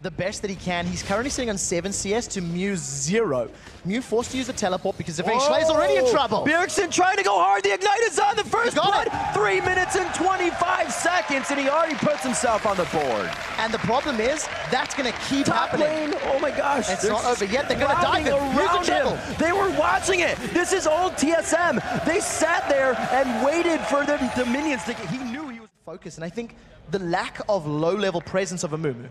The best that he can. He's currently sitting on 7 CS to Mew's 0. Mew forced to use a teleport because Schle's already in trouble. Bjergsen trying to go hard. The Ignite is on the first blood. 3 minutes and 25 seconds, and he already puts himself on the board. And the problem is, that's going to keep Top happening. lane, oh my gosh. It's not over yet. They're going to dive him. Around him. They were watching it. This is old TSM. They sat there and waited for the minions to get. He knew he was focused, and I think the lack of low-level presence of Amumu.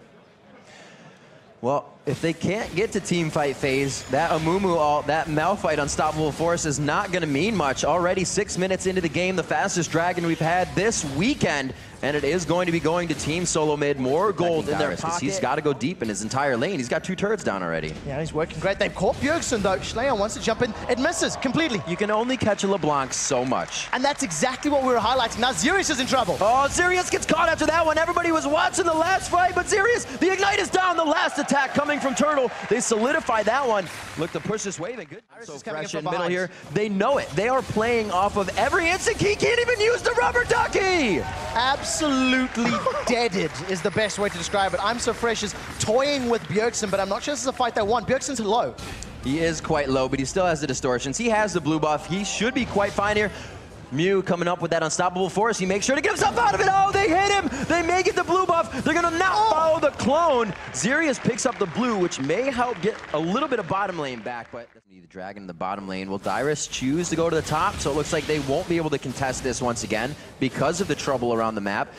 Well, if they can't get to team fight phase, that Amumu, that Malphite Unstoppable Force is not going to mean much. Already 6 minutes into the game, the fastest dragon we've had this weekend, and it is going to be going to team solo mid. More gold in their pocket. He's got to go deep in his entire lane. He's got 2 turrets down already. Yeah, he's working great. They've caught Bjergsen though. Schleon wants to jump in. It misses completely. You can only catch a LeBlanc so much. And that's exactly what we were highlighting. Now Xerius is in trouble. Oh, Xerius gets caught after that one. Everybody was watching the last fight, but Xerius, the Ignite is down. The last attack coming from Turtle. They solidify that one. Look to push this wave. And good. So fresh in middle here. They know it. They are playing off of every instant. He can't even use the rubber ducky. Absolutely deaded is the best way to describe it. I'm So Fresh is toying with Bjergsen, but I'm not sure this is a fight they want. Bjergsen's low. He is quite low, but he still has the distortions. He has the blue buff. He should be quite fine here. Mew coming up with that Unstoppable Force. He makes sure to get himself out of it. Oh, they hit him. They may get the blue buff. They're going to now follow the clone. Xerius picks up the blue, which may help get a little bit of bottom lane back, but need the dragon in the bottom lane. Will Dyrus choose to go to the top? So it looks like they won't be able to contest this once again because of the trouble around the map.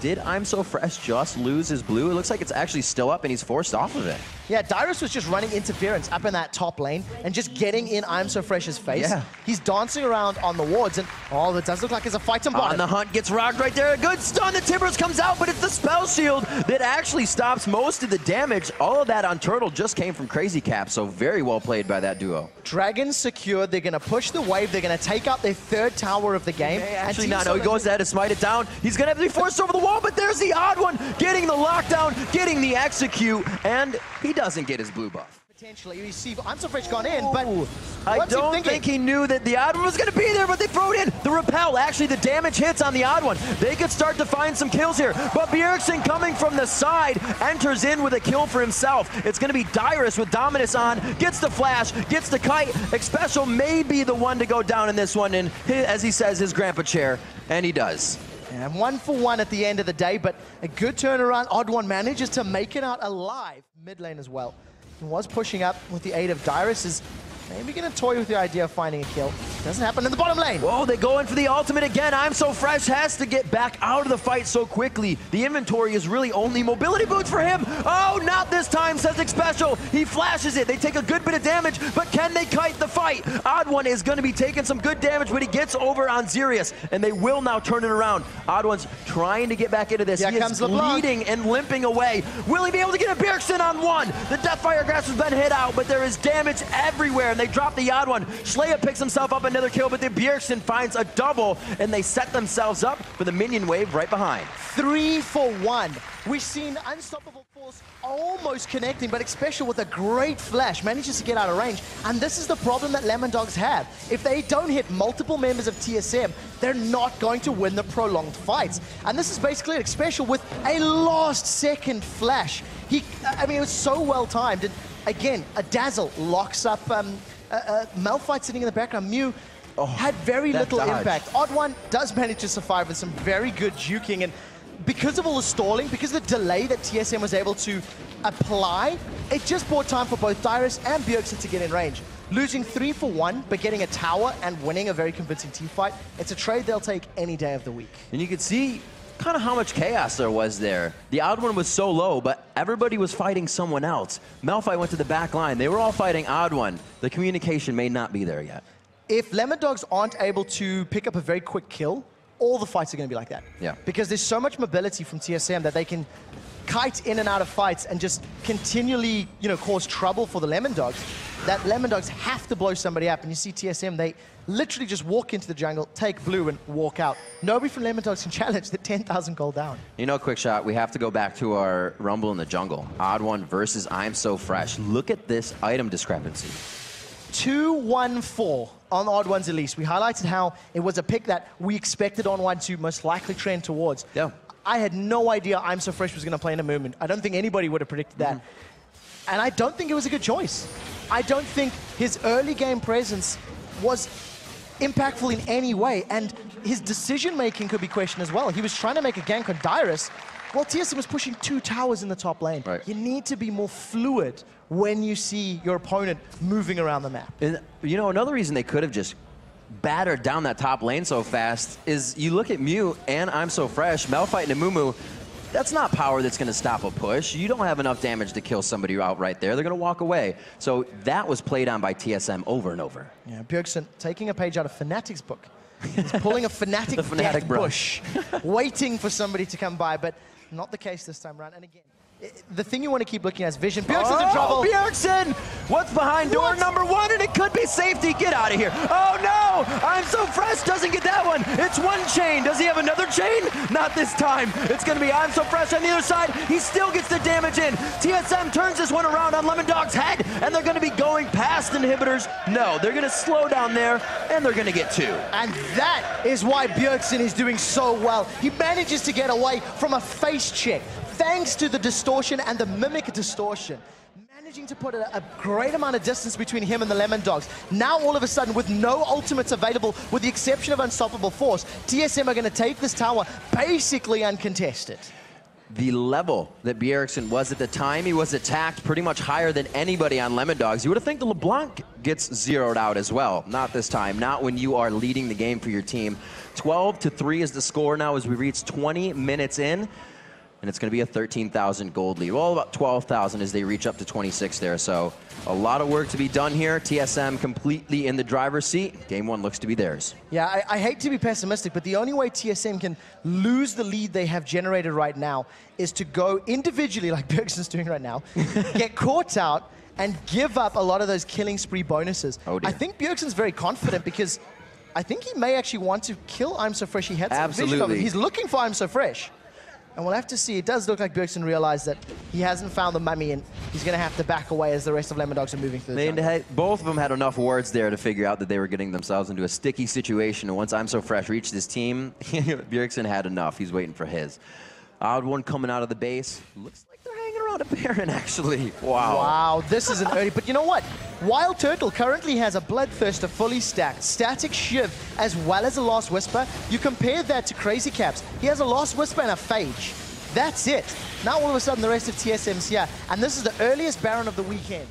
Did I'm So Fresh just lose his blue? It looks like it's actually still up and he's forced off of it. Yeah, Dyrus was just running interference up in that top lane and just getting in I'm So Fresh's face. Yeah. He's dancing around on the wards, and all it does look like is a fight on bottom. On the hunt, gets rocked right there. A good stun. The Timbers comes out, but it's the spell shield that actually stops most of the damage. All of that on Turtle just came from Crazy Cap, so very well played by that duo. Dragon's secured. They're going to push the wave. They're going to take out their 3rd tower of the game. Actually not. No, he goes ahead to smite it down. He's going to have to be forced over the wall, but there's the odd one, getting the lockdown, getting the execute, and he doesn't get his blue buff. Potentially, you see I'm So Fresh gone in, but I don't think he knew that the odd one was going to be there, but they throw it in. The repel, actually the damage hits on the odd one. They could start to find some kills here, but Bjergsen coming from the side enters in with a kill for himself. It's going to be Dyrus with Dominus on, gets the flash, gets the kite. Xpecial may be the one to go down in this one, and as he says, his grandpa chair, and he does. And 1 for 1 at the end of the day, but a good turnaround. Odd One manages to make it out alive mid lane as well. He was pushing up with the aid of Dyrus. Is maybe going to toy with the idea of finding a kill. Doesn't happen in the bottom lane. Whoa, they go in for the ultimate again. I'm So Fresh has to get back out of the fight so quickly. The inventory is really only mobility boots for him. Oh, not this time, says Xpecial. He flashes it. They take a good bit of damage, but can they kite the fight? Odd One is going to be taking some good damage, but he gets over on Xerius, and they will now turn it around. Odd One's trying to get back into this. Here he is bleeding and limping away. Will he be able to get a Bjergsen on one? The Deathfire Grass has been hit out, but there is damage everywhere, and they drop the odd one. Schleia picks himself up another kill, but the Bjergsen finds a double, and they set themselves up for the minion wave right behind. 3 for 1. We've seen Unstoppable Force almost connecting, but Xpecial with a great flash manages to get out of range. And this is the problem that Lemondogs have. If they don't hit multiple members of TSM, they're not going to win the prolonged fights. And this is basically Xpecial with a last-second flash. I mean, it was so well timed. And again, a Dazzle locks up Malphite sitting in the background. Mew had very little impact. Odd One does manage to survive with some very good juking, and because of all the stalling, because of the delay that TSM was able to apply, it just bought time for both Dyrus and Bjergsen to get in range. Losing 3 for 1, but getting a tower and winning a very convincing team fight, it's a trade they'll take any day of the week. And you could see kind of how much chaos there was there. The odd one was so low, but everybody was fighting someone else. Malphite went to the back line. They were all fighting odd one. The communication may not be there yet. If Lemondogs aren't able to pick up a very quick kill, all the fights are going to be like that. Yeah. Because there's so much mobility from TSM that they can kite in and out of fights and just continually, cause trouble for the Lemondogs, that Lemondogs have to blow somebody up. And you see TSM, they literally just walk into the jungle, take blue, and walk out. Nobody from Lemondogs can challenge the 10,000 gold down. Quick shot, we have to go back to our Rumble in the Jungle. Odd One versus I'm So Fresh. Look at this item discrepancy. 2-1-4 on Odd One's Elise. We highlighted how it was a pick that we expected On One to most likely trend towards. Yeah. I had no idea I'm So Fresh was going to play in a movement. I don't think anybody would have predicted that. And I don't think it was a good choice. I don't think his early game presence was impactful in any way, and his decision-making could be questioned as well. He was trying to make a gank on Dyrus, while TSM was pushing 2 towers in the top lane. Right. You need to be more fluid when you see your opponent moving around the map. And, you know, another reason they could have just battered down that top lane so fast is you look at Mew and I'm So Fresh, Malphite and Amumu, that's not power that's going to stop a push. You don't have enough damage to kill somebody out right there. They're going to walk away. So that was played on by TSM over and over. Yeah, Bjergsen taking a page out of Fnatic's book. He's pulling a Fnatic, The Fnatic death brush. waiting for somebody to come by, but not the case this time around. And again, the thing you want to keep looking at is vision. Bjergsen's in trouble. Bjergsen! What's behind door number 1? And it could be safety. Get out of here. Oh, no! I'm So Fresh doesn't get that one. It's one chain. Does he have another chain? Not this time. It's going to be I'm So Fresh on the other side. He still gets the damage in. TSM turns this one around on Lemondog's head, and they're going to be going past inhibitors. No, they're going to slow down there, and they're going to get 2. And that is why Bjergsen is doing so well. He manages to get away from a face check, thanks to the distortion and the mimic distortion. Managing to put a great amount of distance between him and the Lemondogs. Now all of a sudden, with no ultimates available, with the exception of Unstoppable Force, TSM are going to take this tower basically uncontested. The level that Bjergsen was at the time he was attacked pretty much higher than anybody on Lemondogs. You would have think the LeBlanc gets zeroed out as well. Not this time, not when you are leading the game for your team. 12-3 is the score now as we reach 20 minutes in. And it's going to be a 13,000 gold lead. Well, about 12,000 as they reach up to 26 there. So a lot of work to be done here. TSM completely in the driver's seat. Game 1 looks to be theirs. Yeah, I hate to be pessimistic, but the only way TSM can lose the lead they have generated right now is to go individually, like Bjergsen's doing right now, get caught out, and give up a lot of those killing spree bonuses. Oh, dear. I think Bjergsen's very confident because I think he may actually want to kill I'm So Fresh. He had some vision of it. He's looking for I'm So Fresh. And we'll have to see. It does look like Bjergsen realized that he hasn't found the mummy, and he's going to have to back away as the rest of Lemondogs are moving through the jungle. Both of them had enough words there to figure out that they were getting themselves into a sticky situation. And once I'm So Fresh reached his team, Bjergsen had enough. He's waiting for his. Odd one coming out of the base. Looks like they're hanging around a Baron, actually. Wow. Wow, this is an early. But you know what? Wild Turtle currently has a Bloodthirster fully stacked, Static Shiv, as well as a Last Whisper. You compare that to Crazy Caps. He has a Last Whisper and a Phage. That's it. Now all of a sudden the rest of TSM's here, and this is the earliest Baron of the weekend.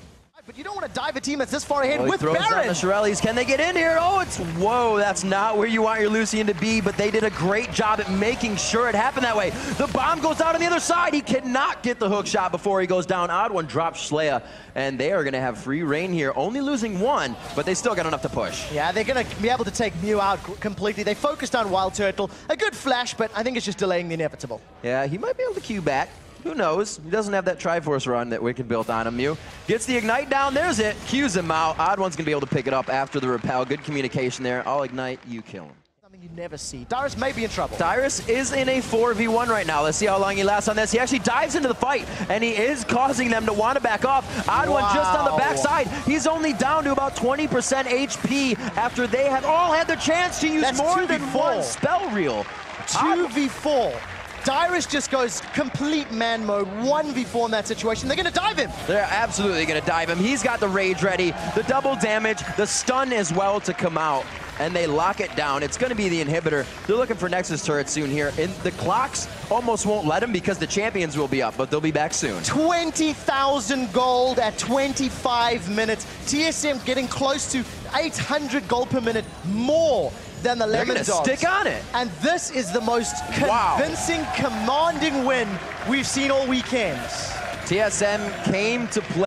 But you don't want to dive a team that's this far ahead with Baron. Down the Shirelles. Can they get in here? Oh, it's, whoa, that's not where you want your Lucian to be, but they did a great job at making sure it happened that way. The bomb goes out on the other side. He cannot get the hook shot before he goes down. Odd one drops Shlaya, and they are going to have free reign here, only losing 1, but they still got enough to push. Yeah, they're going to be able to take Mew out completely. They focused on Wild Turtle. A good flash, but I think it's just delaying the inevitable. Yeah, he might be able to queue back. Who knows? He doesn't have that Triforce run that Wicked built on him. Mew gets the Ignite down. There's it. Cues him out. Odd one's going to be able to pick it up after the repel. Good communication there. I'll Ignite. You kill him. Something you never see. Dyrus may be in trouble. Dyrus is in a 4v1 right now. Let's see how long he lasts on this. He actually dives into the fight, and he is causing them to want to back off. Odd one just on the backside. He's only down to about 20% HP after they have all had the chance to use more than 1 spell reel. 2v4. Dyrus just goes complete man mode, 1v4 in that situation. They're going to dive him. They're absolutely going to dive him. He's got the rage ready, the double damage, the stun as well to come out, and they lock it down. It's going to be the inhibitor. They're looking for Nexus turrets soon here. And the clocks almost won't let them because the champions will be up, but they'll be back soon. 20,000 gold at 25 minutes. TSM getting close to 800 gold per minute more than the Lemondogs. They're going to stick on it. And this is the most convincing, commanding win we've seen all weekend. TSM came to play.